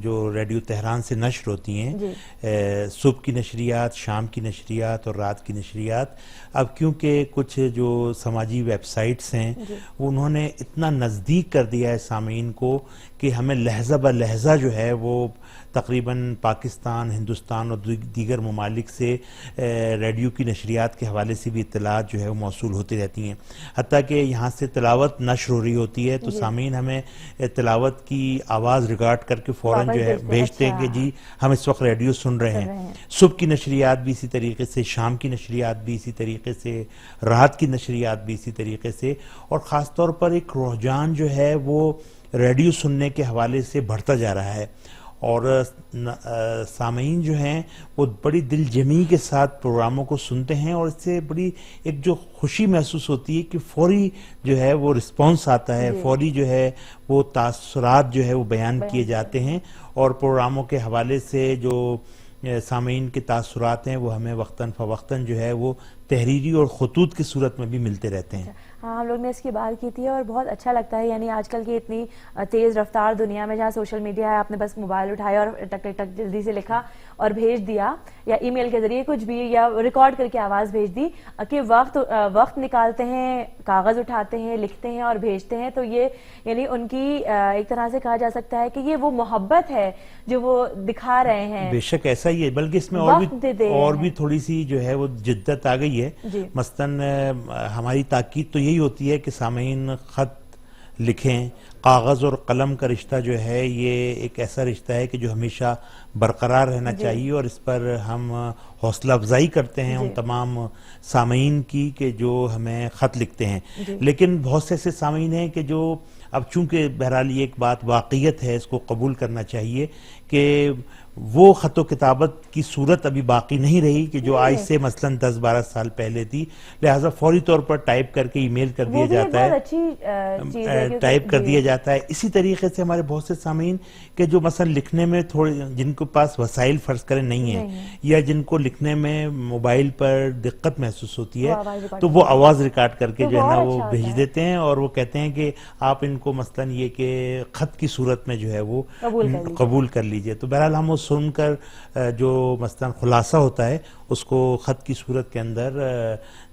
جو radio Tehran سے نشر ہوتی ہیں، صبح کی نشریات، شام کی نشریات اور رات کی نشریات، اب کیونکہ کچھ جو سماجی ویب سائٹس ہیں انہوں نے اتنا نزدیک کر دیا ہے سامعین کو کہ ہمیں لہجہ بہ لہجہ جو ہے وہ تقریباً پاکستان، ہندوستان اور دیگر ممالک سے ریڈیو کی نشریات کے حوالے سے بھی اطلاعات جو ہے وہ موصول ہوتی رہتی ہیں، حتیٰ کہ یہاں سے تلاوت نشر ہو رہی ہوتی ہے تو سامعین ہمیں تلاوت کی آواز ریکارڈ کر کے فوراً جو ہے بھیجتے ہیں کہ جی ہم اس وقت ریڈیو سن رہے ہیں۔ صبح کی نشریات بھی اسی طریقے سے، شام کی نشریات بھی اسی طریقے سے، رات کی نشریات بھی اسی طریقے سے، اور خاص طور پر ایک رجحان جو ہے وہ ریڈیو سننے کے حوالے سے بڑھتا جا رہا ہے، اور سامعین جو ہیں وہ بڑی دل جمعی کے ساتھ پروگراموں کو سنتے ہیں، اور اس سے بڑی ایک جو خوشی محسوس ہوتی ہے کہ فوری جو ہے وہ رسپانس آتا ہے، فوری جو ہے وہ تاثرات جو ہے وہ بیان کیے جاتے ہیں، اور پروگراموں کے حوالے سے جو سامعین کے تاثرات ہیں وہ ہمیں وقتاً فوقتاً جو ہے وہ تحریری اور خطوط کی صورت میں بھی ملتے رہتے ہیں۔ ہاں، ہم لوگ نے اس کی بات کی تھی اور بہت اچھا لگتا ہے، یعنی آج کل کی اتنی تیز رفتار دنیا میں جہاں سوشل میڈیا ہے، آپ نے بس موبائل اٹھایا اور ٹک ٹک ٹک جلدی سے لکھا اور بھیج دیا، یا ای میل کے ذریعے کچھ بھی، یا ریکارڈ کر کے آواز بھیج دی، کہ وقت نکالتے ہیں، کاغذ اٹھاتے ہیں، لکھتے ہیں اور بھیجتے ہیں، تو یہ یعنی ان کی ایک طرح سے کہا جا سکتا ہے کہ یہ وہ محبت ہے جو وہ دکھا رہے ہیں۔ بے شک ایسا ہی ہے، بلکہ اس میں اور بھی تھوڑی سی جو ہے وہ جدت آ گئی ہے۔ مثلاً ہماری تاکید تو یہی ہوتی ہے کہ سامعین خط لکھیں، کاغذ اور قلم کا رشتہ جو ہے یہ ایک ایسا رشتہ ہے کہ جو ہمیشہ برقرار رہنا چاہیے، اور اس پر ہم حوصلہ افزائی کرتے ہیں ان تمام سامعین کی کہ جو ہمیں خط لکھتے ہیں۔ لیکن بہت سے ایسے سامعین ہیں کہ جو اب چونکہ بہرحال یہ ایک بات واقعیت ہے، اس کو قبول کرنا چاہیے کہ وہ خط و کتابت کی صورت ابھی باقی نہیں رہی کہ جو آج سے مثلاً 10-12 سال پہلے تھی، لہٰذا فوری طور پر ٹائپ کر کے ای میل کر دیا جاتا ہے، ٹائپ کر دیا جاتا ہے۔ اسی طریقے سے ہمارے بہت سے سامعین کہ جو مثلاً لکھنے میں تھوڑے، جن کے پاس وسائل فرض کریں نہیں ہیں، یا جن کو لکھنے میں موبائل پر دقت محسوس ہوتی ہے، تو وہ آواز ریکارڈ کر کے جو ہے نا وہ بھیج دیتے ہیں، اور وہ کہتے ہیں کہ آپ ان کو مثلاً یہ کہ خط کی صورت میں جو ہے وہ قبول کر لیجئے۔ تو بہرحال ہم وہ سن کر جو مثلاً خلاصہ ہوتا ہے اس کو خط کی صورت کے اندر،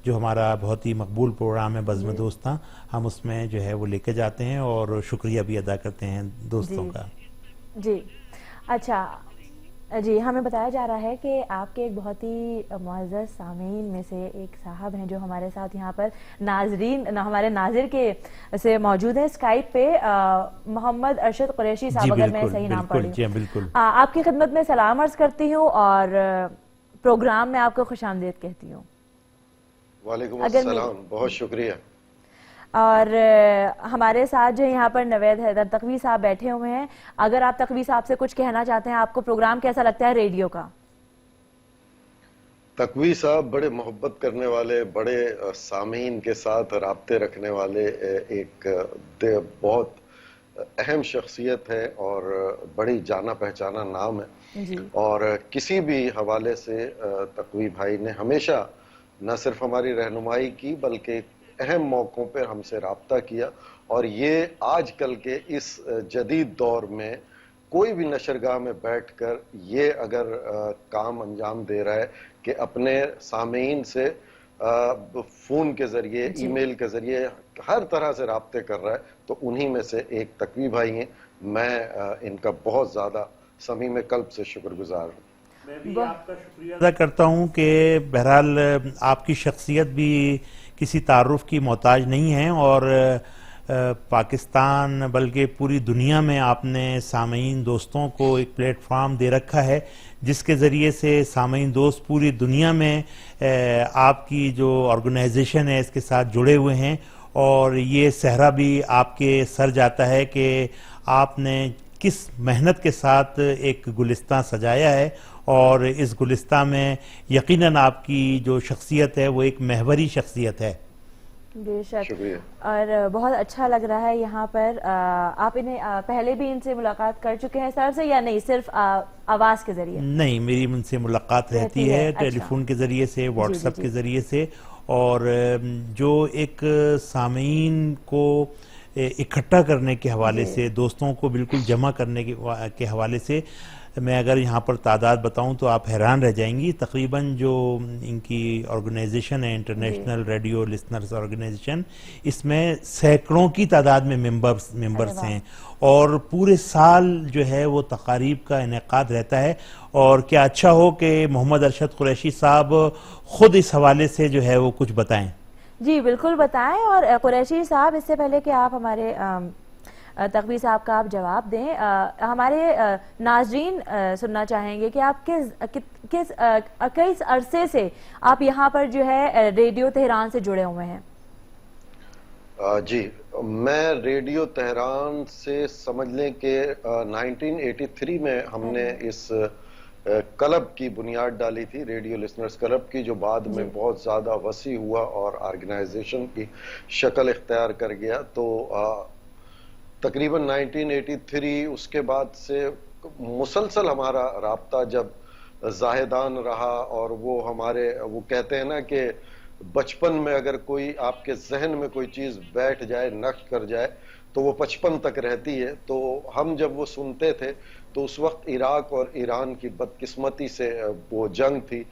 جو ہمارا بہت ہی مقبول پروگرام ہے بزم دوستاں، ہم اس میں جو ہے وہ لے کے جاتے ہیں اور شکریہ بھی ادا کرتے ہیں دوستوں کا۔ جی اچھا جی، ہمیں بتایا جا رہا ہے کہ آپ کے ایک بہت ہی معزز سامعین میں سے ایک صاحب ہیں جو ہمارے ساتھ یہاں پر ہمارے ناظر کے سے موجود ہیں اسکائپ پہ، محمد ارشد قریشی صاحب، اگر میں صحیح نام پڑھ رہی ہوں۔ آپ کی خدمت میں سلام عرض کرتی ہوں اور پروگرام میں آپ کو خوش آمدید کہتی ہوں۔ وعلیکم السلام، بہت شکریہ۔ اور ہمارے ساتھ جو یہاں پر نوید حیدر تقوی صاحب بیٹھے ہوئے ہیں، اگر آپ تقوی صاحب سے کچھ کہنا چاہتے ہیں، آپ کو پروگرام کیسا لگتا ہے ریڈیو کا؟ تقوی صاحب بڑے محبت کرنے والے، بڑے سامعین کے ساتھ رابطے رکھنے والے ایک بہت اہم شخصیت ہے اور بڑی جانا پہچانا نام ہے، اور کسی بھی حوالے سے تقوی بھائی نے ہمیشہ نہ صرف ہماری رہنمائی کی بلکہ اہم موقعوں پر ہم سے رابطہ کیا، اور یہ آج کل کے اس جدید دور میں کوئی بھی نشرگاہ میں بیٹھ کر یہ اگر کام انجام دے رہا ہے کہ اپنے سامعین سے فون کے ذریعے، ای میل کے ذریعے ہر طرح سے رابطے کر رہا ہے، تو انہی میں سے ایک تقوی بھائی ہیں۔ میں ان کا بہت زیادہ صمیم قلب سے شکر گزار ہوں۔ میں بھی آپ کا شکریہ ادا کرتا ہوں کہ بہرحال آپ کی شخصیت بھی کسی تعارف کی محتاج نہیں ہے، اور پاکستان بلکہ پوری دنیا میں آپ نے سامعین دوستوں کو ایک پلیٹ فارم دے رکھا ہے جس کے ذریعے سے سامعین دوست پوری دنیا میں آپ کی جو آرگنائزیشن ہے اس کے ساتھ جڑے ہوئے ہیں، اور یہ صحرا بھی آپ کے سر جاتا ہے کہ آپ نے کس محنت کے ساتھ ایک گلستان سجایا ہے، اور اس گلستان میں یقیناً آپ کی جو شخصیت ہے وہ ایک محوری شخصیت ہے۔ بے شک، اور بہت اچھا لگ رہا ہے یہاں پر۔ آپ انہیں پہلے بھی ان سے ملاقات کر چکے ہیں سر سے، یا نہیں صرف آواز کے ذریعے؟ نہیں، میری ان سے ملاقات رہتی ہے ٹیلی فون کے ذریعے سے، واٹس ایپ کے ذریعے سے، اور جو ایک سامعین کو اکٹھا کرنے کے حوالے سے، دوستوں کو بالکل جمع کرنے کے حوالے سے میں اگر یہاں پر تعداد بتاؤں تو آپ حیران رہ جائیں گی. تقریباً جو ان کی آرگنائزیشن ہے انٹرنیشنل ریڈیو لسنرز آرگنائزیشن، اس میں سینکڑوں کی تعداد میں ممبرز ہیں، اور پورے سال جو ہے وہ تقاریب کا انعقاد رہتا ہے. اور کیا اچھا ہو کہ محمد ارشد قریشی صاحب خود اس حوالے سے جو ہے وہ کچھ بتائیں. جی بالکل بتائیں. اور قریشی صاحب، اس سے پہلے کہ آپ ہمارے تقوی صاحب کا آپ جواب دیں، ہمارے ناظرین سننا چاہیں گے کہ آپ کس عرصے سے آپ یہاں پر جو ہے ریڈیو تہران سے جڑے ہوئے ہیں؟ جی، میں ریڈیو تہران سے سمجھ لیں کہ 1983 میں ہم نے اس کلب کی بنیاد ڈالی تھی، ریڈیو لسنرز کلب کی، جو بعد میں بہت زیادہ وسیع ہوا اور آرگنائزیشن کی شکل اختیار کر گیا. تو تقریباً 1983 اس کے بعد سے مسلسل ہمارا رابطہ جب زاہدان رہا، اور وہ کہتے ہیں نا کہ بچپن میں اگر کوئی آپ کے ذہن میں کوئی چیز بیٹھ جائے، نقش کر جائے، تو وہ 55 تک رہتی ہے. تو ہم جب وہ سنتے تھے تو اس وقت عراق اور ایران کی بدقسمتی سے وہ جنگ تھی،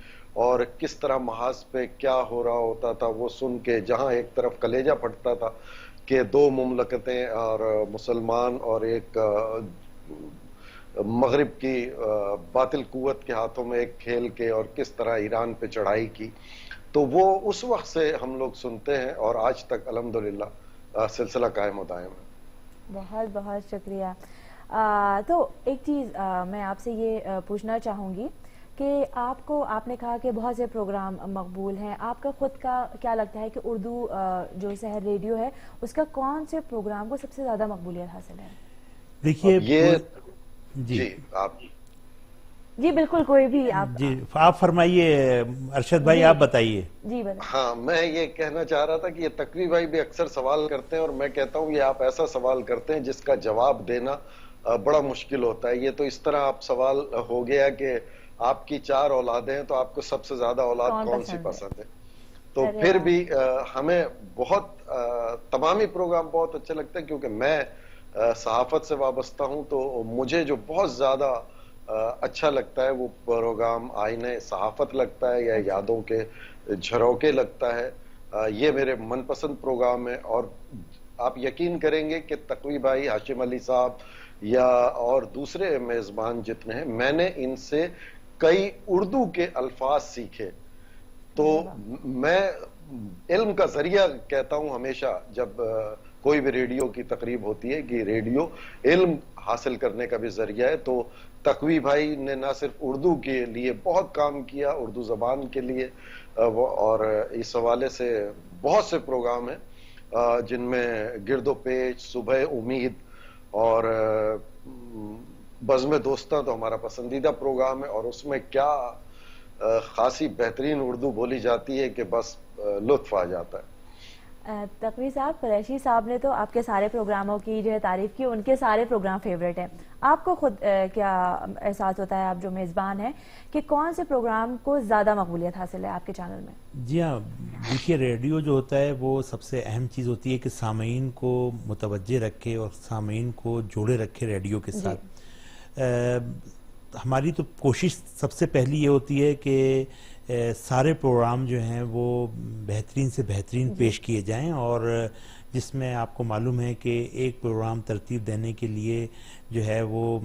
اور کس طرح محاذ پہ کیا ہو رہا ہوتا تھا وہ سن کے جہاں ایک طرف کلیجہ پھٹتا تھا کہ دو مملکتیں اور مسلمان اور ایک مغرب کی باطل قوت کے ہاتھوں میں ایک کھیل کے، اور کس طرح ایران پہ چڑھائی کی. تو وہ اس وقت سے ہم لوگ سنتے ہیں، اور آج تک الحمدللہ سلسلہ قائم و دائم ہے. بہت بہت شکریہ. تو ایک چیز میں آپ سے یہ پوچھنا چاہوں گی کہ آپ نے کہا کہ بہت سے پروگرام مقبول ہیں، آپ کا خود کا کیا لگتا ہے کہ اردو جو سحر ریڈیو ہے اس کا کون سے پروگرام کو سب سے زیادہ مقبولیت حاصل ہے؟ دیکھیے جی بالکل، کوئی بھی آپ فرمائیے. ارشد بھائی آپ بتائیے. جی بتائیے. ہاں، میں یہ کہنا چاہ رہا تھا کہ یہ تقوی بھائی بھی اکثر سوال کرتے ہیں، اور میں کہتا ہوں یہ آپ ایسا سوال کرتے ہیں جس کا جواب دینا بڑا مشکل ہوتا ہے. یہ تو اس طرح آپ سوال ہو گیا کہ آپ کی 4 اولادیں ہیں تو آپ کو سب سے زیادہ اولاد کون سی پسند ہے. تو پھر بھی ہمیں بہت تمامی پروگرام بہت اچھے لگتے ہیں، کیونکہ میں صحافت سے وابستہ ہوں. تو مجھے جو بہت زیادہ اچھا لگتا ہے وہ پروگرام آئینہ صحافت لگتا ہے، یا یادوں کے جھروکے لگتا ہے. یہ میرے من پسند پروگرام ہے. اور آپ یقین کریں گے کہ تقوی بھائی، ہاشم علی صاحب یا اور دوسرے میزبان جتنے ہیں، میں نے ان سے کئی اردو کے الفاظ سیکھے. تو میں علم کا ذریعہ کہتا ہوں ہمیشہ جب کوئی بھی ریڈیو کی تقریب ہوتی ہے کہ ریڈیو علم حاصل کرنے کا بھی ذریعہ ہے. تو تقوی بھائی نے نہ صرف اردو کے لیے بہت کام کیا، اردو زبان کے لیے، اور اس حوالے سے بہت سے پروگرام ہیں جن میں گرد و پیش، صبح امید اور بزم دوستاں تو ہمارا پسندیدہ پروگرام ہے. اور اس میں کیا خاصی بہترین اردو بولی جاتی ہے کہ بس لطف آ جاتا ہے. تقوی صاحب، قریشی صاحب نے تو آپ کے سارے پروگراموں کی جو ہے تعریف کی، ان کے سارے پروگرام فیوریٹ ہیں. آپ کو خود کیا احساس ہوتا ہے، آپ جو میزبان ہیں، کہ کون سے پروگرام کو زیادہ مقبولیت حاصل ہے آپ کے چینل میں؟ جی ہاں، دیکھیے ریڈیو جو ہوتا ہے وہ سب سے اہم چیز ہوتی ہے کہ سامعین کو متوجہ رکھے اور سامعین کو جوڑے رکھے ریڈیو کے ساتھ. ہماری تو کوشش سب سے پہلی یہ ہوتی ہے کہ سارے پروگرام جو ہیں وہ بہترین سے بہترین پیش کیے جائیں، اور جس میں آپ کو معلوم ہے کہ ایک پروگرام ترتیب دینے کے لیے جو ہے وہ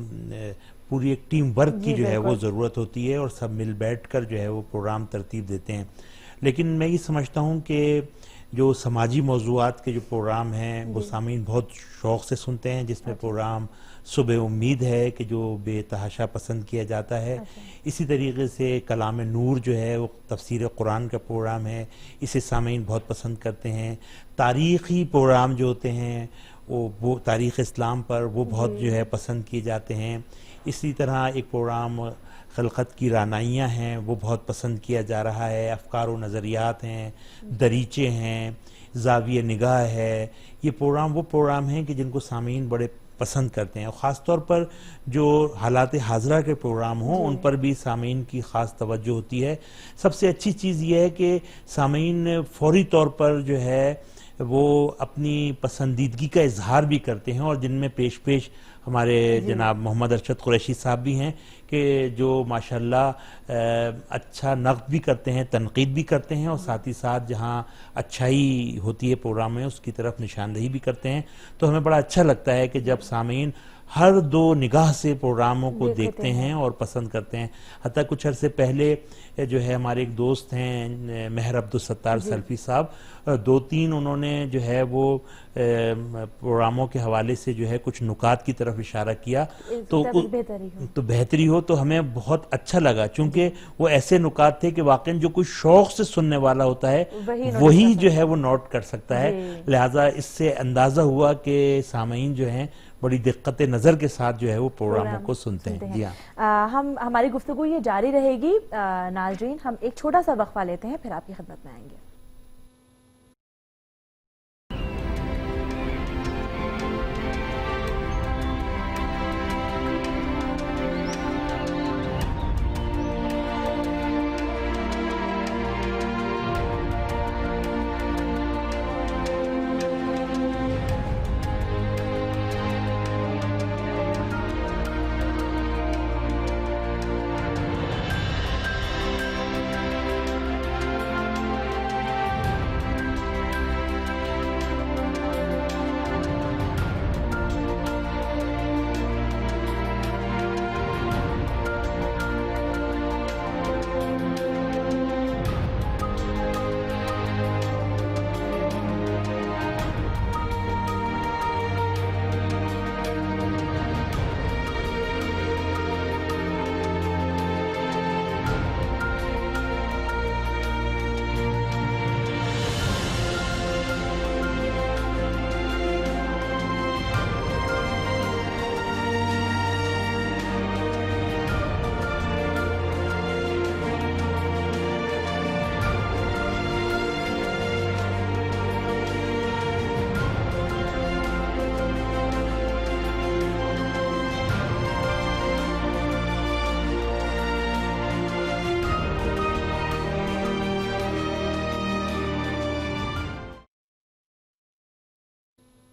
پوری ایک ٹیم ورک کی جو ہے وہ ضرورت ہوتی ہے، اور سب مل بیٹھ کر جو ہے وہ پروگرام ترتیب دیتے ہیں. لیکن میں یہ سمجھتا ہوں کہ جو سماجی موضوعات کے جو پروگرام ہیں وہ سامعین بہت شوق سے سنتے ہیں، جس میں پروگرام صبح امید ہے کہ جو بے تحاشا پسند کیا جاتا ہے. اسی طریقے سے کلام نور جو ہے وہ تفسیر قرآن کا پروگرام ہے، اسے سامعین بہت پسند کرتے ہیں. تاریخی پروگرام جو ہوتے ہیں وہ تاریخ اسلام پر وہ بہت جو ہے پسند کیے جاتے ہیں. اسی طرح ایک پروگرام خلقت کی رانائیاں ہیں، وہ بہت پسند کیا جا رہا ہے. افکار و نظریات ہیں، دریچے ہیں، زاویہ نگاہ ہے. یہ پروگرام وہ پروگرام ہیں کہ جن کو سامعین بڑے پسند کرتے ہیں، اور خاص طور پر جو حالات حاضرہ کے پروگرام ہوں ان پر بھی سامعین کی خاص توجہ ہوتی ہے. سب سے اچھی چیز یہ ہے کہ سامعین فوری طور پر جو ہے وہ اپنی پسندیدگی کا اظہار بھی کرتے ہیں، اور جن میں پیش پیش ہمارے جناب محمد ارشد قریشی صاحب بھی ہیں کہ جو ماشاءاللہ اچھا نقد بھی کرتے ہیں، تنقید بھی کرتے ہیں، اور ساتھ ہی ساتھ جہاں اچھائی ہوتی ہے پروگرام میں اس کی طرف نشاندہی بھی کرتے ہیں. تو ہمیں بڑا اچھا لگتا ہے کہ جب سامعین ہر دو نگاہ سے پروگراموں کو دیکھتے ہیں اور پسند کرتے ہیں. حتیٰ کچھ عرصے پہلے جو ہے ہمارے ایک دوست ہیں مہر عبدالستار سلفی صاحب، 2-3 انہوں نے جو ہے وہ پروگراموں کے حوالے سے جو ہے کچھ نکات کی طرف اشارہ کیا تو بہتری ہو. تو ہمیں بہت اچھا لگا، چونکہ وہ ایسے نکات تھے کہ واقعاً جو کوئی شوق سے سننے والا ہوتا ہے وہی جو ہے وہ نوٹ کر سکتا ہے. لہٰذا اس سے اندازہ ہوا کہ سامعین جو ہیں بڑی دقت نظر کے ساتھ جو ہے وہ پروگراموں کو سنتے ہیں. جی ہاں، ہماری گفتگو یہ جاری رہے گی. ناظرین، ہم ایک چھوٹا سا وقفہ لیتے ہیں، پھر آپ کی خدمت میں آئیں گے.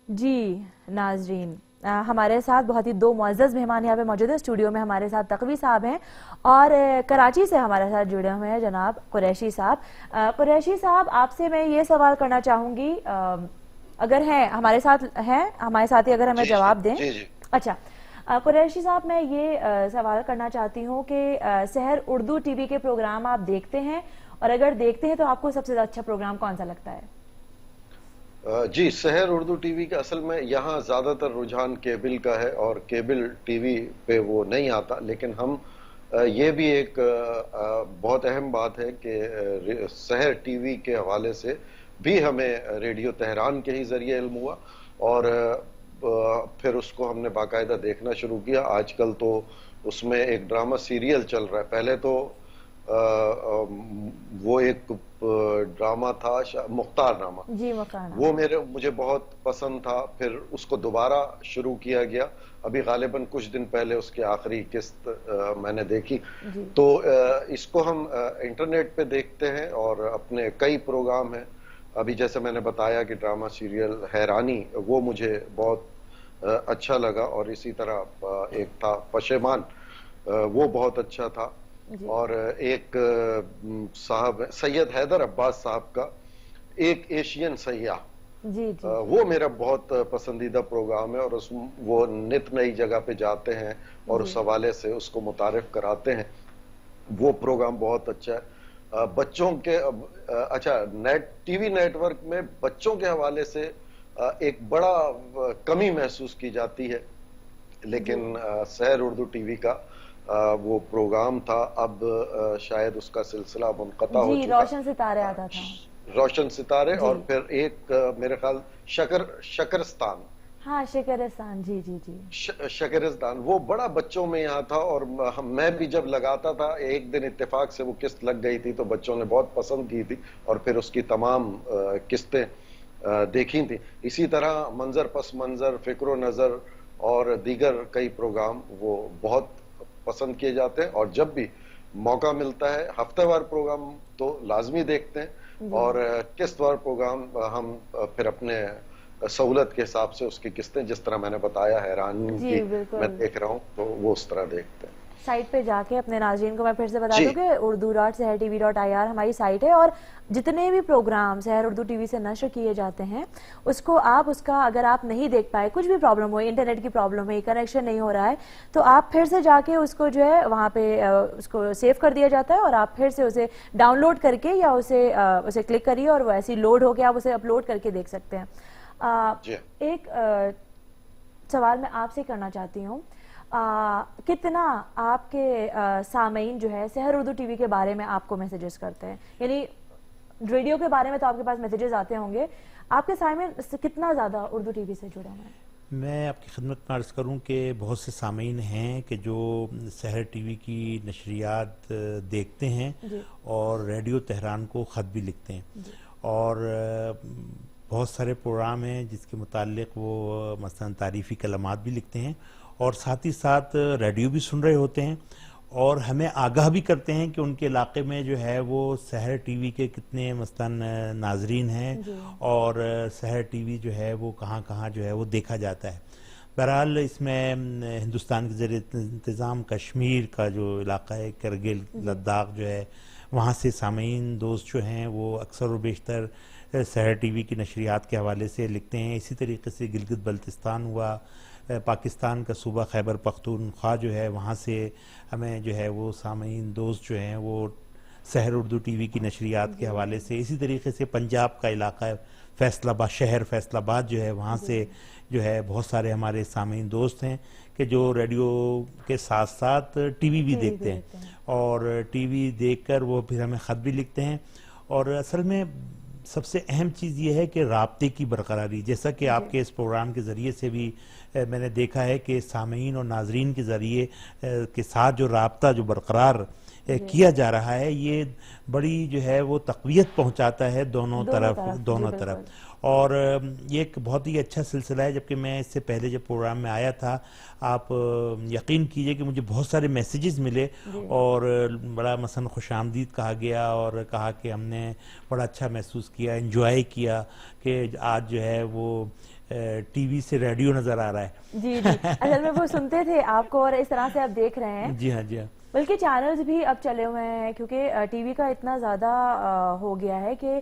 جی ناظرین، ہمارے ساتھ بہت ہی 2 معزز مہمان یہاں پہ موجود ہیں اسٹوڈیو میں. ہمارے ساتھ تقوی صاحب ہیں اور کراچی سے ہمارے ساتھ جڑے ہوئے ہیں جناب قریشی صاحب. قریشی صاحب، آپ سے میں یہ سوال کرنا چاہوں گی، اگر ہیں ہمارے ساتھ ہیں ہمارے ساتھی، اگر ہمیں جواب دیں. اچھا قریشی صاحب، میں یہ سوال کرنا چاہتی ہوں کہ سحر اردو ٹی وی کے پروگرام آپ دیکھتے ہیں، اور اگر دیکھتے ہیں تو آپ کو سب سے اچھا پروگرام کون سا لگتا ہے؟ جی، سحر اردو ٹی وی کا اصل میں یہاں زیادہ تر رجحان کیبل کا ہے، اور کیبل ٹی وی پہ وہ نہیں آتا. لیکن ہم یہ بھی ایک بہت اہم بات ہے کہ سحر ٹی وی کے حوالے سے بھی ہمیں ریڈیو تہران کے ہی ذریعے علم ہوا، اور پھر اس کو ہم نے باقاعدہ دیکھنا شروع کیا. آج کل تو اس میں ایک ڈرامہ سیریل چل رہا ہے. پہلے تو وہ ایک ڈرامہ تھا مختار نامہ، جی مختار نامہ، وہ مجھے بہت پسند تھا. پھر اس کو دوبارہ شروع کیا گیا. ابھی غالباً کچھ دن پہلے اس کی آخری قسط میں نے دیکھی. تو اس کو ہم انٹرنیٹ پہ دیکھتے ہیں، اور اپنے کئی پروگرام ہیں. ابھی جیسے میں نے بتایا کہ ڈرامہ سیریل حیرانی، وہ مجھے بہت اچھا لگا. اور اسی طرح ایک تھا پشیمان، وہ بہت اچھا تھا. اور ایک صاحب سید حیدر عباس صاحب کا ایک ایشین سیاح، وہ میرا بہت پسندیدہ پروگرام ہے. اور وہ نت نئی جگہ پہ جاتے ہیں اور اس حوالے سے اس کو متعارف کراتے ہیں. وہ پروگرام بہت اچھا ہے. بچوں کے اچھا ٹی وی نیٹ ورک میں بچوں کے حوالے سے ایک بڑا کمی محسوس کی جاتی ہے. لیکن سحر اردو ٹی وی کا وہ پروگرام تھا، اب شاید اس کا سلسلہ منقطع ہو چکا. روشن ستارے آتا تھا، روشن ستارے. اور پھر ایک میرے خیال شکرستان، ہاں شکرستان، جی جی جی شکرستان، وہ بڑا بچوں میں یہاں تھا. اور میں بھی جب لگاتا تھا، ایک دن اتفاق سے وہ قسط لگ گئی تھی تو بچوں نے بہت پسند کی تھی، اور پھر اس کی تمام قسطیں دیکھی تھی. اسی طرح منظر پس منظر، فکر و نظر اور دیگر کئی پروگرام وہ بہت پسند کیے جاتے ہیں. اور جب بھی موقع ملتا ہے ہفتے وار پروگرام تو لازمی دیکھتے ہیں, اور قسط وار پروگرام ہم پھر اپنے سہولت کے حساب سے اس کی قسطیں, جس طرح میں نے بتایا حیران کی میں دیکھ رہا ہوں, تو وہ اس طرح دیکھتے ہیں. سائٹ پہ جا کے اپنے ناظرین کو میں پھر سے بتا دوں کہ urdu.sehertv.ir ہماری سائٹ ہے, اور جتنے بھی پروگرام سحر اردو ٹی وی سے نشر کیے جاتے ہیں اس کو آپ اس کا اگر آپ نہیں دیکھ پائے, کچھ بھی پرابلم ہو, انٹرنیٹ کی پرابلم ہے, کنیکشن نہیں ہو رہا ہے, تو آپ پھر سے جا کے اس کو جو ہے وہاں پہ اس کو سیو کر دیا جاتا ہے, اور آپ پھر سے اسے ڈاؤن لوڈ کر کے یا اسے کلک کریے اور وہ ایسی لوڈ ہو کے آپ اسے اپلوڈ کر کے دیکھ سکتے ہیں. ایک سوال میں آپ سے کرنا چاہتی ہوں, کتنا آپ کے سامعین جو ہے سحر اردو ٹی وی کے بارے میں آپ کو میسیجز کرتے ہیں؟ یعنی ریڈیو کے بارے میں تو آپ کے پاس میسیجز آتے ہوں گے, آپ کے سامعین کتنا زیادہ اردو ٹی وی سے جڑے ہوئے ہیں؟ میں آپ کی خدمت میں عرض کروں کہ بہت سے سامعین ہیں کہ جو سحر ٹی وی کی نشریات دیکھتے ہیں اور ریڈیو تہران کو خط بھی لکھتے ہیں, اور بہت سارے پروگرام ہیں جس کے متعلق وہ مثلا تعریفی کلمات بھی لکھتے ہیں, اور ساتھ ہی ساتھ ریڈیو بھی سن رہے ہوتے ہیں, اور ہمیں آگاہ بھی کرتے ہیں کہ ان کے علاقے میں جو ہے وہ سحر ٹی وی کے کتنے مثلا ناظرین ہیں, اور سحر ٹی وی جو ہے وہ کہاں کہاں جو ہے وہ دیکھا جاتا ہے. بہرحال اس میں ہندوستان کے زیر انتظام کشمیر کا جو علاقہ ہے, کرگل, لداخ جو ہے, وہاں سے سامعین دوست جو ہیں وہ اکثر و بیشتر سحر ٹی وی کی نشریات کے حوالے سے لکھتے ہیں. اسی طریقے سے گلگت بلتستان ہوا, پاکستان کا صوبہ خیبر پختونخوا جو ہے, وہاں سے ہمیں جو ہے وہ سامعین دوست جو ہیں وہ سحر اردو ٹی وی کی نشریات کے حوالے سے. اسی طریقے سے پنجاب کا علاقہ فیصل آباد, شہر فیصل آباد جو ہے, وہاں سے جو ہے بہت سارے ہمارے سامعین دوست ہیں کہ جو ریڈیو کے ساتھ ساتھ ٹی وی بھی دیکھتے ہیں, اور ٹی وی دیکھ کر وہ پھر ہمیں خط بھی لکھتے ہیں. اور اصل میں سب سے اہم چیز یہ ہے کہ رابطے کی برقراری, جیسا کہ آپ کے اس پروگرام کے ذریعے سے بھی میں نے دیکھا ہے کہ سامعین اور ناظرین کے ذریعے کے ساتھ جو رابطہ جو برقرار کیا جا رہا ہے, یہ بڑی جو ہے وہ تقویت پہنچاتا ہے دونوں طرف. اور یہ ایک بہت ہی اچھا سلسلہ ہے. جبکہ میں اس سے پہلے جب پروگرام میں آیا تھا, آپ یقین کیجئے کہ مجھے بہت سارے میسیجز ملے, اور بڑا مثلا خوش آمدید کہا گیا, اور کہا کہ ہم نے بڑا اچھا محسوس کیا, انجوائے کیا کہ آج جو ہے وہ ٹی وی سے ریڈیو نظر آ رہا ہے. جی اصل میں وہ سنتے تھے آپ کو, اور اس طرح سے آپ دیکھ رہے ہیں. جی ہاں. بلکہ چینلز بھی اب چلے ہوئے ہیں, کیونکہ ٹی وی کا اتنا زیادہ ہو گیا ہے کہ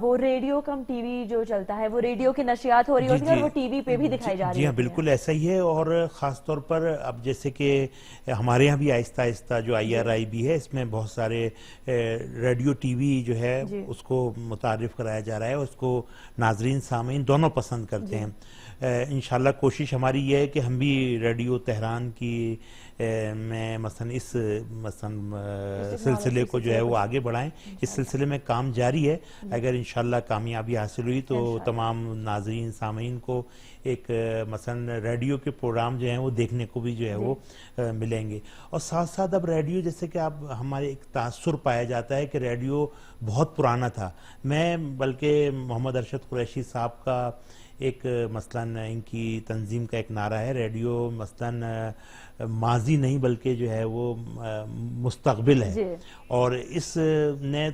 وہ ریڈیو کم ٹی وی جو چلتا ہے, وہ ریڈیو کی نشریات ہو رہی ہوتی ہیں اور وہ ٹی وی پہ بھی دکھائی جا رہی ہے. جی ہاں, بالکل ایسا ہی ہے. اور خاص طور پر اب جیسے کہ ہمارے یہاں بھی آہستہ آہستہ جو IRI بھی ہے, اس میں بہت سارے ریڈیو ٹی وی جو ہے اس کو متعارف کرایا جا رہا ہے, اس کو ناظرین سامعین دونوں پسند کرتے ہیں. انشاءاللہ کوشش ہماری یہ ہے کہ ہم بھی ریڈیو تہران کی میں مثلا سلسلے کو جو ہے وہ آگے بڑھائیں. اس سلسلے میں کام جاری ہے. اگر انشاءاللہ کامیابی حاصل ہوئی تو تمام ناظرین سامعین کو ایک مثلا ریڈیو کے پروگرام جو ہیں وہ دیکھنے کو بھی جو ہے وہ ملیں گے. اور ساتھ ساتھ اب ریڈیو, جیسے کہ اب ہمارے ایک تاثر پایا جاتا ہے کہ ریڈیو بہت پرانا تھا. میں بلکہ محمد ارشد قریشی صاحب کا ایک مثلا ان کی تنظیم کا ایک نعرہ ہے, ریڈیو مثلا ماضی نہیں بلکہ جو ہے وہ مستقبل ہے, اور اس نے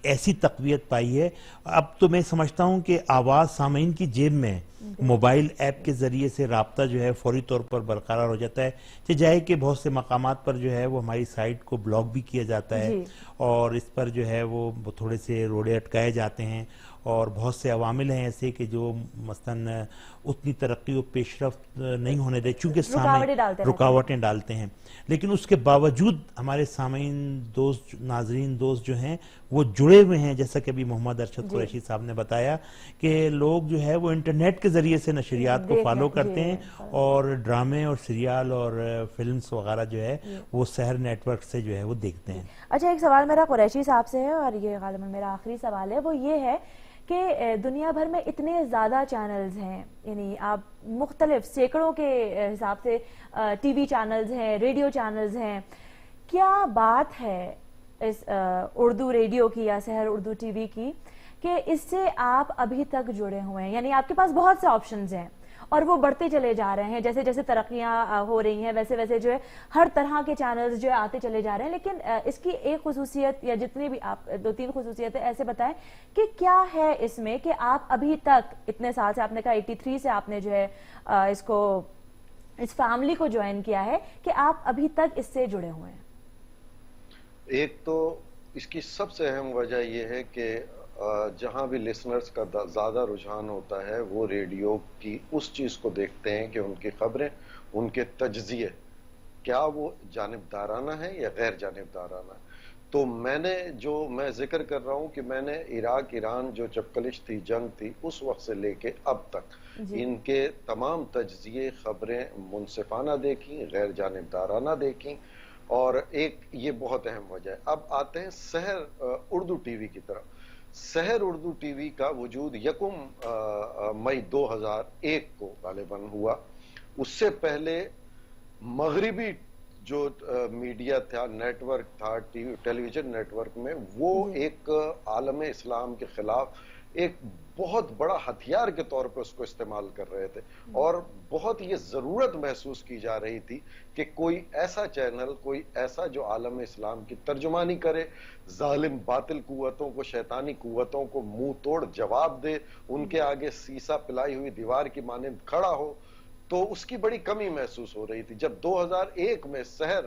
ایسی تقویت پائی ہے. اب تو میں سمجھتا ہوں کہ آواز سامعین کی جیب میں موبائل ایپ کے ذریعے سے رابطہ جو ہے فوری طور پر برقرار ہو جاتا ہے. جائے کہ بہت سے مقامات پر جو ہے وہ ہماری سائٹ کو بلاک بھی کیا جاتا ہے, اور اس پر جو ہے وہ تھوڑے سے روڑے اٹکائے جاتے ہیں, اور بہت سے عوامل ہیں ایسے کہ جو مثلا اتنی ترقی و پیش رفت نہیں ہونے دے, چونکہ رکاوٹیں ڈالتے ہیں. لیکن اس کے باوجود ہمارے سامعین دوست, ناظرین دوست جو ہیں وہ جڑے ہوئے ہیں. جیسا کہ ابھی محمد ارشد قریشی صاحب نے بتایا کہ لوگ جو ہے وہ انٹرنیٹ کے ذریعے سے نشریات کو فالو کرتے ہیں, اور ڈرامے اور سیریال اور فلمز وغیرہ جو ہے وہ سحر نیٹ ورک سے جو ہے وہ دیکھتے ہیں. اچھا, ایک سوال میرا قریشی صاحب سے ہے, اور یہ غالباً میرا آخری سوال ہے. وہ یہ ہے کہ دنیا بھر میں اتنے زیادہ چینلز ہیں, یعنی آپ مختلف سینکڑوں کے حساب سے ٹی وی چینلز ہیں, ریڈیو چینلز ہیں, کیا بات ہے اس اردو ریڈیو کی یا سحر اردو ٹی وی کی کہ اس سے آپ ابھی تک جڑے ہوئے ہیں؟ یعنی آپ کے پاس بہت سے آپشنز ہیں اور وہ بڑھتے چلے جا رہے ہیں. جیسے جیسے ترقیاں ہو رہی ہیں ویسے ویسے جو ہے ہر طرح کے چینلز جو ہے آتے چلے جا رہے ہیں. لیکن اس کی ایک خصوصیت یا جتنی بھی آپ 2-3 خصوصیتیں ایسے بتائیں کہ کیا ہے اس میں کہ آپ ابھی تک اتنے سال سے, آپ نے کہا 83 سے آپ نے جو ہے اس فیملی کو جوائن کیا ہے, کہ آپ ابھی تک اس سے جڑے ہوئے ہیں؟ ایک تو اس کی سب سے اہم وجہ یہ ہے کہ جہاں بھی لسنرز کا زیادہ رجحان ہوتا ہے وہ ریڈیو کی اس چیز کو دیکھتے ہیں کہ ان کی خبریں, ان کے تجزیے کیا وہ جانبدارانہ ہیں یا غیر جانبدارانہ ہے. تو میں ذکر کر رہا ہوں کہ میں نے عراق ایران جو چپکلش تھی, جنگ تھی, اس وقت سے لے کے اب تک ان کے تمام تجزیے, خبریں منصفانہ دیکھیں, غیر جانبدارانہ دیکھیں. اور ایک یہ بہت اہم وجہ ہے. اب آتے ہیں سحر اردو ٹی وی کی طرف. سحر اردو ٹی وی کا وجود 1 مئی 2001 کو غالباً ہوا. اس سے پہلے مغربی جو میڈیا تھا, نیٹ ورک تھا, ٹیلی ویژن نیٹ ورک میں, وہ ایک عالم اسلام کے خلاف ایک بہت بڑا ہتھیار کے طور پہ اس کو استعمال کر رہے تھے. اور بہت یہ ضرورت محسوس کی جا رہی تھی کہ کوئی ایسا چینل, کوئی ایسا جو عالم اسلام کی ترجمانی کرے, ظالم باطل قوتوں کو, شیطانی قوتوں کو منہ توڑ جواب دے, ان کے آگے سیسا پلائی ہوئی دیوار کی مانند کھڑا ہو. تو اس کی بڑی کمی محسوس ہو رہی تھی. جب 2001 میں سحر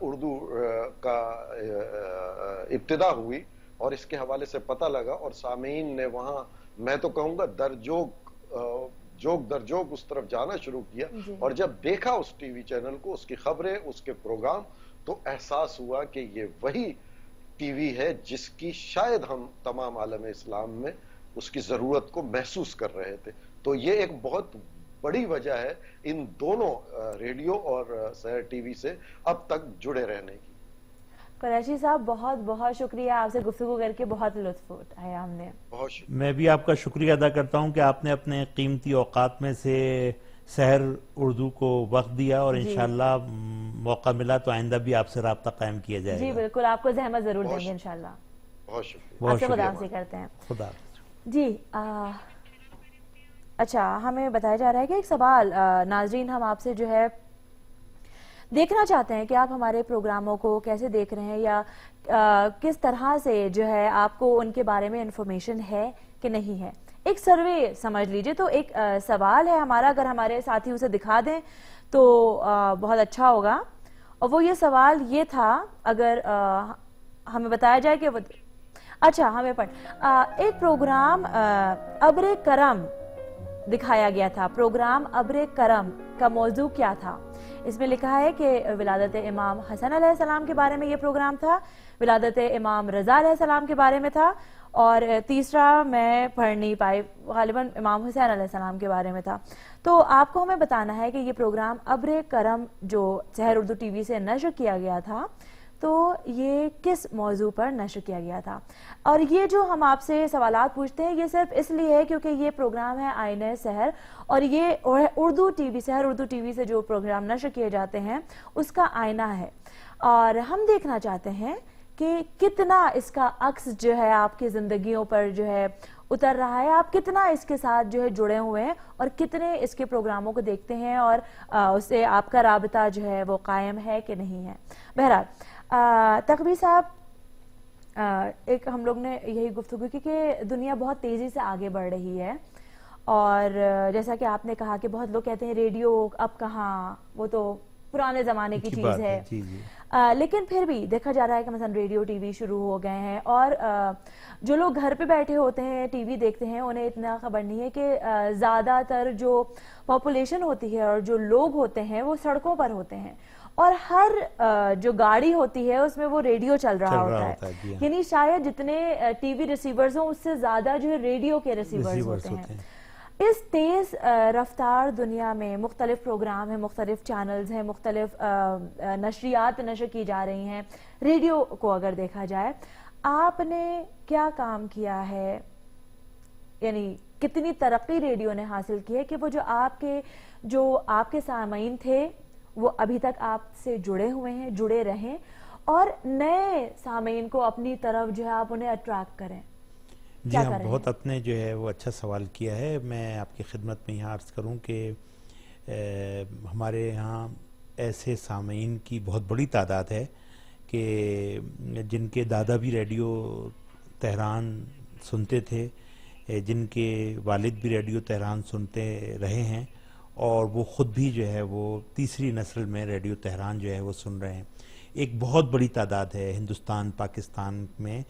اردو کا ابتدا ہوئی اور اس کے حوالے سے پتہ لگا اور سامعین نے وہاں, میں تو کہوں گا جوک در جوک اس طرف جانا شروع کیا, اور جب دیکھا اس ٹی وی چینل کو, اس کی خبریں, اس کے پروگرام, تو احساس ہوا کہ یہ وہی ٹی وی ہے جس کی شاید ہم تمام عالم اسلام میں اس کی ضرورت کو محسوس کر رہے تھے. تو یہ ایک بہت بڑی وجہ ہے ان دونوں ریڈیو اور سحر ٹی وی سے اب تک جڑے رہنے کی. قریشی صاحب بہت بہت شکریہ, آپ سے گفتگو کر کے بہت لطف اٹھایا ہم نے. بہت شکریہ. میں بھی آپ کا شکریہ ادا کرتا ہوں کہ آپ نے اپنے قیمتی اوقات میں سے سحر اردو کو وقت دیا, اور انشاءاللہ موقع ملا تو آئندہ بھی آپ سے رابطہ قائم کیا جائے گا. جی بالکل, آپ کو زحمت ضرور دیں گے انشاءاللہ. بہت شکریہ. آپ سے خداحافظی کرتے ہیں. خدا. جی اچھا, ہمیں بتایا جا رہا ہے کہ ایک سوال ناظرین ہم آپ سے جو ہے دیکھنا چاہتے ہیں کہ آپ ہمارے پروگراموں کو کیسے دیکھ رہے ہیں, یا کس طرح سے جو ہے آپ کو ان کے بارے میں انفارمیشن ہے کہ نہیں ہے. ایک سروے سمجھ لیجئے. تو ایک سوال ہے ہمارا, اگر ہمارے ساتھی اسے دکھا دیں تو بہت اچھا ہوگا. اور وہ یہ سوال یہ تھا, اگر ہمیں بتایا جائے کہ اچھا ہمیں ایک پروگرام ابر کرم دکھایا گیا تھا. پروگرام ابر کرم کا موضوع کیا تھا؟ اس میں لکھا ہے کہ ولادت امام حسن علیہ السلام کے بارے میں یہ پروگرام تھا, ولادت امام رضا علیہ السلام کے بارے میں تھا, اور تیسرا میں پڑھ نہیں پائی, غالباً امام حسین علیہ السلام کے بارے میں تھا. تو آپ کو ہمیں بتانا ہے کہ یہ پروگرام ابر کرم جو سحر اردو ٹی وی سے نشر کیا گیا تھا, تو یہ کس موضوع پر نشر کیا گیا تھا. اور یہ جو ہم آپ سے سوالات پوچھتے ہیں یہ صرف اس لیے ہے کیونکہ یہ پروگرام ہے آئینہ سحر, اور یہ اردو ٹی وی, سحر اردو ٹی وی سے جو پروگرام نشر کیے جاتے ہیں اس کا آئینہ ہے, اور ہم دیکھنا چاہتے ہیں کہ کتنا اس کا عکس جو ہے آپ کی زندگیوں پر جو ہے اتر رہا ہے, آپ کتنا اس کے ساتھ جو ہے جڑے ہوئے ہیں, اور کتنے اس کے پروگراموں کو دیکھتے ہیں, اور اس سے آپ کا رابطہ جو ہے وہ قائم ہے کہ نہیں ہے. بہرحال تقوی صاحب, ایک ہم لوگ نے یہی گفتگو کی کہ دنیا بہت تیزی سے آگے بڑھ رہی ہے, اور جیسا کہ آپ نے کہا کہ بہت لوگ کہتے ہیں ریڈیو اب کہاں, وہ تو پرانے زمانے کی چیز ہے. لیکن پھر بھی دیکھا جا رہا ہے کہ مثلا ریڈیو ٹی وی شروع ہو گئے ہیں, اور جو لوگ گھر پہ بیٹھے ہوتے ہیں ٹی وی دیکھتے ہیں انہیں اتنا خبر نہیں ہے کہ زیادہ تر جو پاپولیشن ہوتی ہے اور جو لوگ ہوتے ہیں وہ سڑکوں پر ہوتے ہیں, اور ہر جو گاڑی ہوتی ہے اس میں وہ ریڈیو چل رہا ہوتا ہے. یعنی شاید جتنے ٹی وی ریسیورز ہوں اس سے زیادہ جو ہے ریڈیو کے ریسیورز ہوتے ہیں. اس تیز رفتار دنیا میں مختلف پروگرام ہیں, مختلف چینلز ہیں, مختلف نشریات نشر کی جا رہی ہیں. ریڈیو کو اگر دیکھا جائے, آپ نے کیا کام کیا ہے, یعنی کتنی ترقی ریڈیو نے حاصل کی ہے کہ وہ جو آپ کے سامعین تھے وہ ابھی تک آپ سے جڑے ہوئے ہیں, جڑے رہیں, اور نئے سامعین کو اپنی طرف جو ہے آپ انہیں اٹریکٹ کریں. جی کیا ہاں، کر رہے بہت ہیں؟ اپنے جو ہے وہ اچھا سوال کیا ہے. میں آپ کی خدمت میں یہاں عرض کروں کہ ہمارے یہاں ایسے سامعین کی بہت بڑی تعداد ہے کہ جن کے دادا بھی ریڈیو تہران سنتے تھے، جن کے والد بھی ریڈیو تہران سنتے رہے ہیں، اور وہ خود بھی جو ہے وہ تیسری نسل میں ریڈیو تہران جو ہے وہ سن رہے ہیں. ایک بہت بڑی تعداد ہے ہندوستان پاکستان میں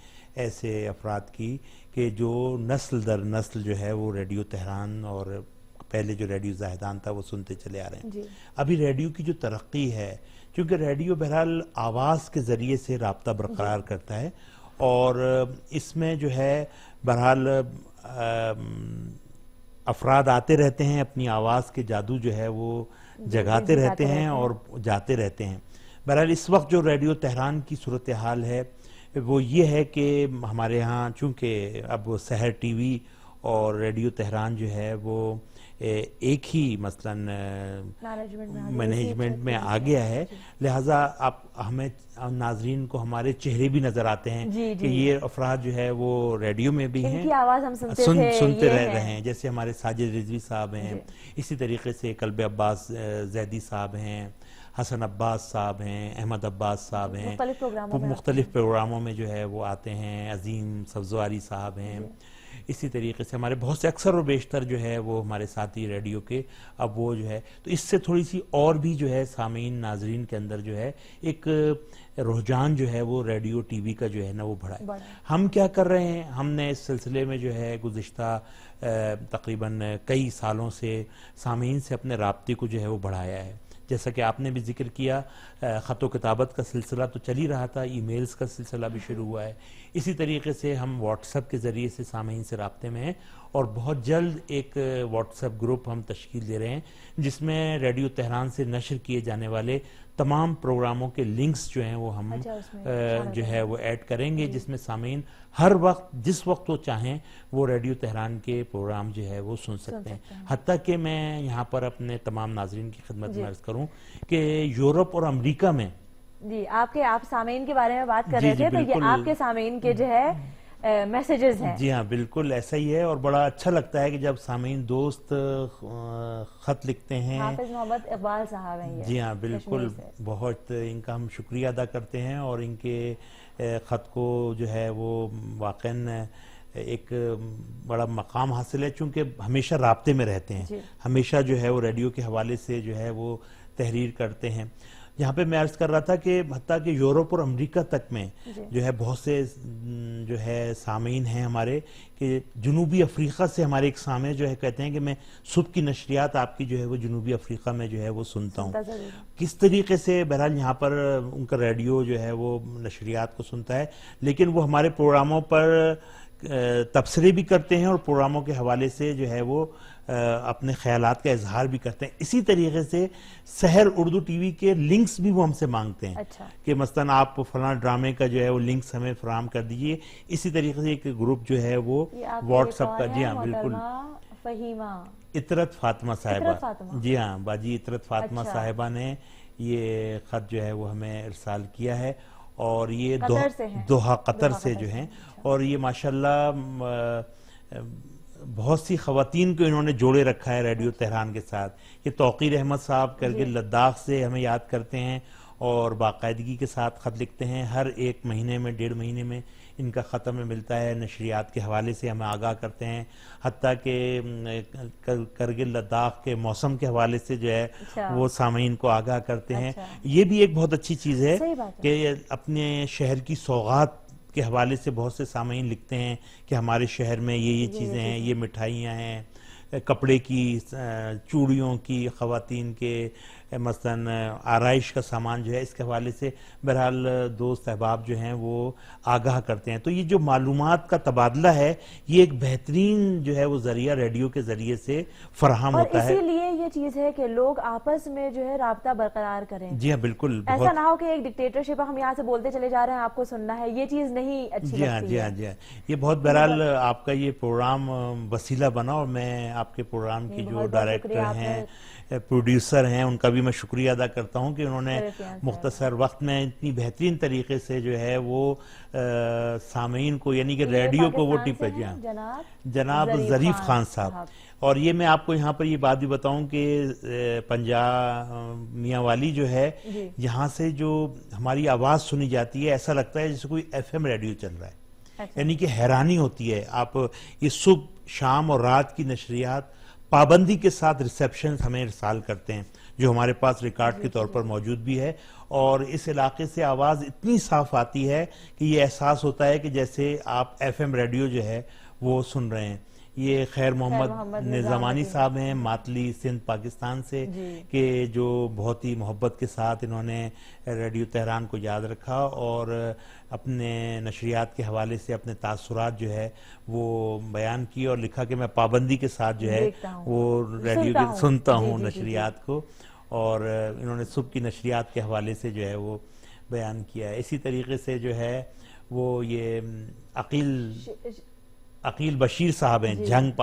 ایسے افراد کی کہ جو نسل در نسل جو ہے وہ ریڈیو تہران اور پہلے جو ریڈیو زاہدان تھا وہ سنتے چلے آ رہے ہیں. جی. ابھی ریڈیو کی جو ترقی ہے، چونکہ ریڈیو بہرحال آواز کے ذریعے سے رابطہ برقرار کرتا ہے، اور اس میں جو ہے بہرحال افراد آتے رہتے ہیں، اپنی آواز کے جادو جو ہے وہ جگاتے رہتے ہیں اور جاتے رہتے ہیں. بہرحال اس وقت جو ریڈیو تہران کی صورتحال ہے وہ یہ ہے کہ ہمارے ہاں چونکہ اب سحر ٹی وی اور ریڈیو تہران جو ہے وہ ایک ہی مثلاً مینجمنٹ میں آ گیا ہے، لہٰذا آپ ہمیں ناظرین کو ہمارے چہرے بھی نظر آتے ہیں کہ یہ افراد جو ہے وہ ریڈیو میں بھی ہیں، ان کی آواز ہم سنتے رہ ہیں. جیسے ہمارے ساجد رضوی صاحب ہیں، اسی طریقے سے کلب عباس زیدی صاحب ہیں، حسن عباس صاحب ہیں، احمد عباس صاحب ہیں، مختلف پروگراموں میں جو ہے وہ آتے ہیں. عظیم سبزواری صاحب ہیں. اسی طریقے سے ہمارے بہت سے اکثر و بیشتر جو ہے وہ ہمارے ساتھی ریڈیو کے اب وہ جو ہے، تو اس سے تھوڑی سی اور بھی جو ہے سامعین ناظرین کے اندر جو ہے ایک رجحان جو ہے وہ ریڈیو ٹی وی کا جو ہے نا وہ بڑھا ہے. ہم کیا کر رہے ہیں؟ ہم نے اس سلسلے میں جو ہے گزشتہ تقریباً کئی سالوں سے سامعین سے اپنے رابطے کو جو ہے وہ بڑھایا ہے. جیسا کہ آپ نے بھی ذکر کیا، خط و کتابت کا سلسلہ تو چل ہی رہا تھا، ای میلز کا سلسلہ بھی شروع ہوا ہے. اسی طریقے سے ہم واٹس ایپ کے ذریعے سے سامعین سے رابطے میں ہیں، اور بہت جلد ایک واٹس ایپ گروپ ہم تشکیل دے رہے ہیں جس میں ریڈیو تہران سے نشر کیے جانے والے تمام پروگراموں کے لنکس جو ہیں وہ ہم جو ہے وہ ایڈ کریں گے، جس میں سامعین ہر وقت جس وقت وہ چاہیں وہ ریڈیو تہران کے پروگرام جو ہے وہ سن سکتے ہیں. حتیٰ کہ میں یہاں پر اپنے تمام ناظرین کی خدمت میں عرض کروں کہ یورپ اور امریکہ میں جی آپ سامعین کے بارے میں بات کر رہے تھے، تو یہ آپ کے سامعین کے جو ہے میسیجز ہیں. جی ہاں بالکل ایسا ہی ہے، اور بڑا اچھا لگتا ہے کہ جب سامعین دوست خط لکھتے ہیں. حافظ محمد اقبال صاحب ہیں یہ. جی ہاں بالکل، بہت ان کا ہم شکریہ ادا کرتے ہیں، اور ان کے خط کو جو ہے وہ واقعاً ایک بڑا مقام حاصل ہے، چونکہ ہمیشہ رابطے میں رہتے ہیں، ہمیشہ جو ہے وہ ریڈیو کے حوالے سے جو ہے وہ تحریر کرتے ہیں. یہاں پہ میں عرض کر رہا تھا کہ حتیٰ کہ یورپ اور امریکہ تک میں جو ہے بہت سے جو ہے سامعین ہیں ہمارے، کہ جنوبی افریقہ سے ہمارے ایک سامع جو ہے کہتے ہیں کہ میں صبح کی نشریات آپ کی جو ہے وہ جنوبی افریقہ میں جو ہے وہ سنتا ہوں. کس طریقے سے بہرحال یہاں پر ان کا ریڈیو جو ہے وہ نشریات کو سنتا ہے، لیکن وہ ہمارے پروگراموں پر تبصرے بھی کرتے ہیں اور پروگراموں کے حوالے سے جو ہے وہ اپنے خیالات کا اظہار بھی کرتے ہیں. اسی طریقے سے سحر اردو ٹی وی کے لنکس بھی وہ ہم سے مانگتے ہیں کہ مثلا آپ فلاں ڈرامے کا جو ہے وہ لنکس ہمیں فراہم کر دیجئے. اسی طریقے سے ایک گروپ جو ہے وہ واٹس ایپ کا، جی ہاں بالکل، فہیمہ اطرت فاطمہ صاحبہ، جی ہاں باجی اطرت فاطمہ صاحبہ نے یہ خط جو ہے وہ ہمیں ارسال کیا ہے، اور یہ دوحہ قطر سے جو ہیں، اور یہ ماشاءاللہ بہت سی خواتین کو انہوں نے جوڑے رکھا ہے ریڈیو تہران کے ساتھ. یہ توقیر احمد صاحب کرگل لداخ سے ہمیں یاد کرتے ہیں اور باقاعدگی کے ساتھ خط لکھتے ہیں. ہر ایک مہینے میں 1.5 مہینے میں ان کا خط ہمیں ملتا ہے، نشریات کے حوالے سے ہمیں آگاہ کرتے ہیں. حتیٰ کہ کرگل لداخ کے موسم کے حوالے سے جو ہے وہ سامعین کو آگاہ کرتے ہیں. یہ بھی ایک بہت اچھی چیز ہے کہ اپنے شہر کی سوغات کے حوالے سے بہت سے سامعین لکھتے ہیں کہ ہمارے شہر میں یہ چیزیں ہیں، یہ مٹھائیاں ہیں، کپڑے کی، چوڑیوں کی، خواتین کے مثلاً آرائش کا سامان جو ہے، اس کے حوالے سے بہرحال دوست احباب جو ہیں وہ آگاہ کرتے ہیں. تو یہ جو معلومات کا تبادلہ ہے، یہ ایک بہترین جو ہے وہ ذریعہ ریڈیو کے ذریعے سے فراہم ہوتا ہے. اور اسی لیے یہ چیز ہے کہ لوگ آپس میں جو ہے رابطہ برقرار کریں. جی ہاں بالکل. ایسا نہ ہو کہ ایک ڈکٹیٹرشپ ہم یہاں سے بولتے چلے جا رہے ہیں آپ کو سننا ہے, یہ چیز نہیں اچھی جی ہاں لگتی جی ہاں جی ہاں. یہ بہت بہرحال آپ کا یہ پروگرام وسیلہ بنا, اور میں آپ کے پروگرام کی جو ڈائریکٹر ہیں, پروڈیوسر ہیں, ان کا بھی میں شکریہ ادا کرتا ہوں کہ انہوں نے مختصر وقت میں اتنی بہترین طریقے سے جو ہے وہ سامعین کو, یعنی کہ ریڈیو کو وہ ٹپ ہے. جناب ظریف خان صاحب. اور یہ میں آپ کو یہاں پر یہ بات بھی بتاؤں کہ پنجاب میاں والی جو ہے, یہاں سے جو ہماری آواز سنی جاتی ہے ایسا لگتا ہے جیسے کوئی ایف ایم ریڈیو چل رہا ہے. یعنی کہ حیرانی ہوتی ہے. آپ یہ صبح شام اور رات کی نشریات پابندی کے ساتھ ریسیپشن ہمیں ارسال کرتے ہیں, جو ہمارے پاس ریکارڈ کے طور پر موجود بھی ہے, اور اس علاقے سے آواز اتنی صاف آتی ہے کہ یہ احساس ہوتا ہے کہ جیسے آپ ایف ایم ریڈیو جو ہے وہ سن رہے ہیں. یہ خیر محمد نظامانی صاحب ہیں ماتلی سندھ پاکستان سے, کہ جو بہت ہی محبت کے ساتھ انہوں نے ریڈیو تہران کو یاد رکھا اور اپنے نشریات کے حوالے سے اپنے تاثرات جو ہے وہ بیان کیے, اور لکھا کہ میں پابندی کے ساتھ جو ہے وہ ریڈیو کے سنتا ہوں نشریات کو, اور انہوں نے صبح کی نشریات کے حوالے سے جو ہے وہ بیان کیا ہے. اسی طریقے سے جو ہے وہ یہ عقیل بشیر صاحب ہیں جھنگ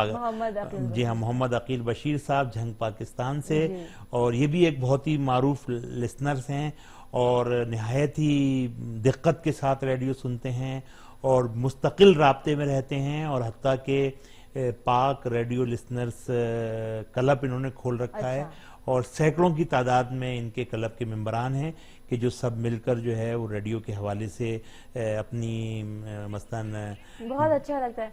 جی ہاں محمد عقیل بشیر صاحب جھنگ پاکستان سے, اور یہ بھی ایک بہت ہی معروف لسنرز ہیں, اور نہایت ہی دقت کے ساتھ ریڈیو سنتے ہیں, اور مستقل رابطے میں رہتے ہیں, اور حتیٰ کہ پاک ریڈیو لسنرز کلب انہوں نے کھول رکھا ہے, اور سینکڑوں کی تعداد میں ان کے کلب کے ممبران ہیں کہ جو سب مل کر جو ہے وہ ریڈیو کے حوالے سے اپنی مثلاً بہت اچھا لگتا ہے.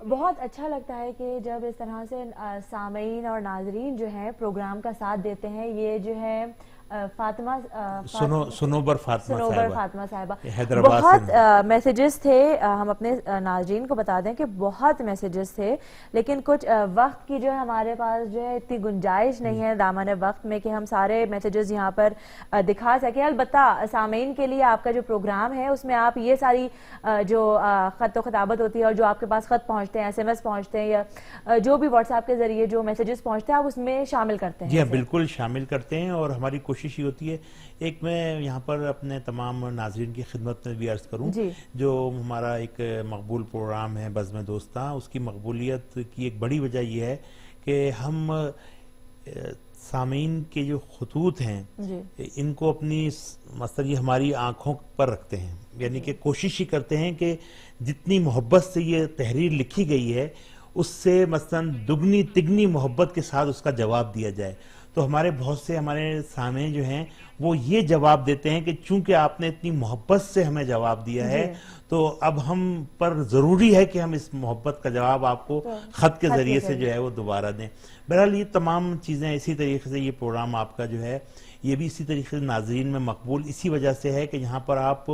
بہت اچھا لگتا ہے کہ جب اس طرح سے سامعین اور ناظرین جو ہے پروگرام کا ساتھ دیتے ہیں. یہ جو ہے فاطمہ سنوبر فاطمہ صاحبہ حیدرآباد. بہت میسیجز تھے, ہم اپنے ناظرین کو بتا دیں کہ بہت میسیجز تھے, لیکن کچھ وقت کی جو ہے ہمارے پاس جو ہے اتنی گنجائش نہیں ہے دامن وقت میں کہ ہم سارے میسیجز یہاں پر دکھا سکیں. البتہ سامعین کے لیے آپ کا جو پروگرام ہے اس میں آپ یہ ساری جو خط و خطابت ہوتی ہے, اور جو آپ کے پاس خط پہنچتے ہیں, ایس ایم ایس پہنچتے ہیں, یا جو بھی واٹس ایپ کے ذریعے جو میسیجز پہنچتے ہیں آپ اس میں شامل کرتے ہیں. جی ہاں بالکل شامل کرتے ہیں, اور ہماری کوشش یہ ہوتی ہے. ایک میں یہاں پر اپنے تمام ناظرین کی خدمت میں بھی عرض کروں, جو ہمارا ایک مقبول پروگرام ہے بزم دوستاں, اس کی مقبولیت کی ایک بڑی وجہ یہ ہے کہ ہم سامعین کے جو خطوط ہیں ان کو اپنی مثلا یہ ہماری آنکھوں پر رکھتے ہیں, یعنی کہ کوشش ہی کرتے ہیں کہ جتنی محبت سے یہ تحریر لکھی گئی ہے اس سے مثلا دگنی تگنی محبت کے ساتھ اس کا جواب دیا جائے. تو ہمارے بہت سے ہمارے سامعین جو ہیں وہ یہ جواب دیتے ہیں کہ چونکہ آپ نے اتنی محبت سے ہمیں جواب دیا ہے تو اب ہم پر ضروری ہے کہ ہم اس محبت کا جواب آپ کو خط کے ذریعے سے جو ہے وہ دوبارہ دیں. بہرحال یہ تمام چیزیں اسی طریقے سے یہ پروگرام آپ کا جو ہے یہ بھی اسی طریقے سے ناظرین میں مقبول اسی وجہ سے ہے کہ یہاں پر آپ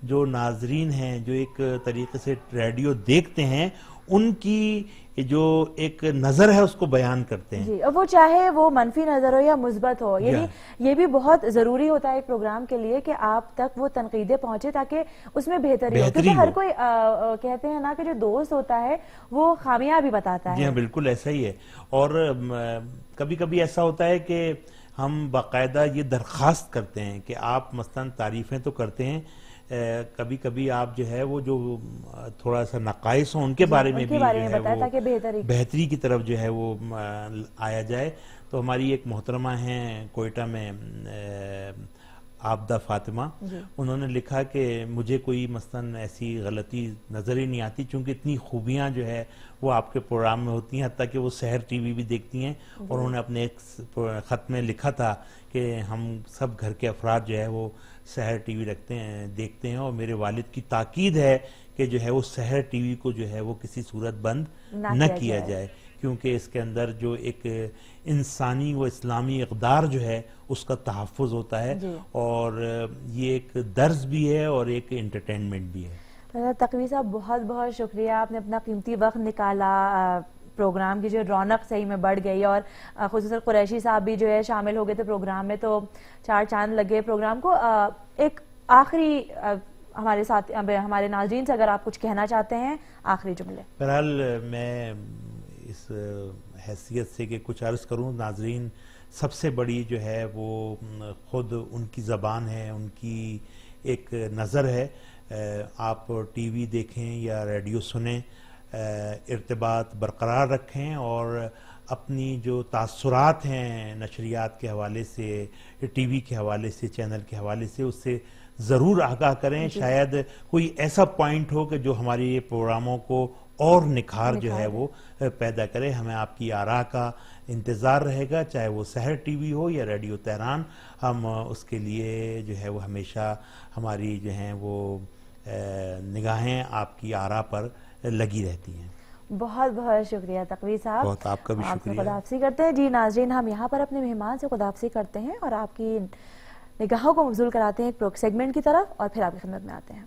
جو ناظرین ہیں جو ایک طریقے سے ریڈیو دیکھتے ہیں ان کی جو ایک نظر ہے اس کو بیان کرتے ہیں. جی, وہ چاہے وہ منفی نظر ہو یا مثبت ہو, یعنی یہ بھی بہت ضروری ہوتا ہے ایک پروگرام کے لیے کہ آپ تک وہ تنقیدیں پہنچے تاکہ اس میں بہتری ہو, کیونکہ ہر کوئی کہتے ہیں نا کہ جو دوست ہوتا ہے وہ خامیاں بھی بتاتا ہے. جی ہاں بالکل ایسا ہی ہے, اور کبھی کبھی ایسا ہوتا ہے کہ ہم باقاعدہ یہ درخواست کرتے ہیں کہ آپ مثلاً تعریفیں تو کرتے ہیں, کبھی کبھی آپ جو ہے وہ جو تھوڑا سا نقائص ہوں ان کے بارے میں بھی بہتری کی طرف جو ہے وہ آیا جائے. تو ہماری ایک محترمہ ہیں کوئٹہ میں عابدہ فاطمہ, انہوں نے لکھا کہ مجھے کوئی مثلاً ایسی غلطی نظر ہی نہیں آتی چونکہ اتنی خوبیاں جو ہے وہ آپ کے پروگرام میں ہوتی ہیں, حتیٰ کہ وہ سحر ٹی وی بھی دیکھتی ہیں, اور انہوں نے اپنے ایک خط میں لکھا تھا کہ ہم سب گھر کے افراد جو ہے وہ سحر ٹی وی دیکھتے ہیں, اور میرے والد کی تاکید ہے کہ جو ہے وہ سحر ٹی وی کو جو ہے وہ کسی صورت بند نہ کیا جائے, کیونکہ اس کے اندر جو ایک انسانی و اسلامی اقدار جو ہے اس کا تحفظ ہوتا ہے, اور یہ ایک درس بھی ہے اور ایک انٹرٹینمنٹ بھی ہے. تقوی صاحب بہت بہت شکریہ, آپ نے اپنا قیمتی وقت نکالا, پروگرام کی جو رونق صحیح میں بڑھ گئی, اور خصوصاً قریشی صاحب بھی جو ہے شامل ہو گئے تھے پروگرام میں, تو چار چاند لگے پروگرام کو. ایک آخری ہمارے ساتھ ہمارے ناظرین سے اگر آپ کچھ کہنا چاہتے ہیں, آخری جملے. بہرحال میں اس حیثیت سے کہ کچھ عرض کروں ناظرین، سب سے بڑی جو ہے وہ خود ان کی زبان ہے، ان کی ایک نظر ہے. آپ ٹی وی دیکھیں یا ریڈیو سنیں، ارتباط برقرار رکھیں اور اپنی جو تاثرات ہیں نشریات کے حوالے سے، ٹی وی کے حوالے سے، چینل کے حوالے سے، اس سے ضرور آگاہ کریں. شاید کوئی ایسا پوائنٹ ہو کہ جو ہماری یہ پروگراموں کو اور نکھار جو ہے وہ پیدا کرے. ہمیں آپ کی آراء کا انتظار رہے گا، چاہے وہ سحر ٹی وی ہو یا ریڈیو تہران. ہم اس کے لیے جو ہے وہ ہمیشہ ہماری جو ہیں وہ نگاہیں آپ کی آراء پر لگی رہتی ہیں. بہت بہت شکریہ تقوی صاحب. بہت آپ کا بھی شکریہ. خداحافظی کرتے ہیں. جی ناظرین، ہم یہاں پر اپنے مہمان سے خداحافظی کرتے ہیں اور آپ کی نگاہوں کو مبذول کراتے ہیں ایک سیگمنٹ کی طرف اور پھر آپ کی خدمت میں آتے ہیں.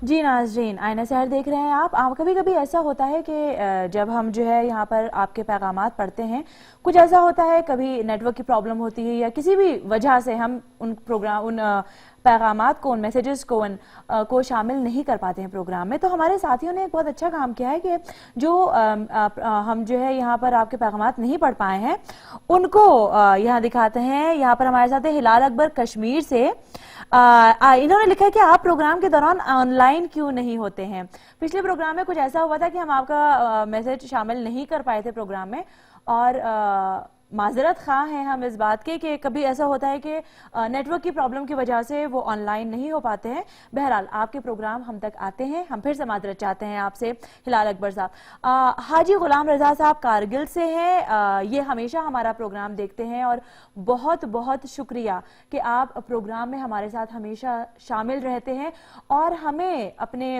جی ناظرین، آئینہ سحر دیکھ رہے ہیں آپ. کبھی کبھی ایسا ہوتا ہے کہ جب ہم جو ہے یہاں پر آپ کے پیغامات پڑھتے ہیں، کچھ ایسا ہوتا ہے کبھی نیٹ ورک کی پرابلم ہوتی ہے یا کسی بھی وجہ سے ہم ان پیغامات کو، ان میسیجز کو شامل نہیں کر پاتے ہیں پروگرام میں. تو ہمارے ساتھیوں نے ایک بہت اچھا کام کیا ہے کہ جو ہم جو ہے یہاں پر آپ کے پیغامات نہیں پڑھ پائے ہیں ان کو یہاں دکھاتے ہیں. یہاں پر ہمارے ساتھ ہلال اکبر کشمیر سے. انہوں نے لکھا ہے کہ آپ پروگرام کے دوران آن لائن کیوں نہیں ہوتے ہیں. پچھلے پروگرام میں کچھ ایسا ہوا تھا کہ ہم آپ کا میسج شامل نہیں کر پائے تھے پروگرام میں، اور معذرت خواہ ہیں ہم اس بات کے کہ کبھی ایسا ہوتا ہے کہ نیٹ ورک کی پرابلم کی وجہ سے وہ آن لائن نہیں ہو پاتے ہیں. بہرحال آپ کے پروگرام ہم تک آتے ہیں. ہم پھر سے معذرت چاہتے ہیں آپ سے ہلال اکبر صاحب. حاجی غلام رضا صاحب کارگل سے ہیں. یہ ہمیشہ ہمارا پروگرام دیکھتے ہیں اور بہت بہت شکریہ کہ آپ پروگرام میں ہمارے ساتھ ہمیشہ شامل رہتے ہیں اور ہمیں اپنے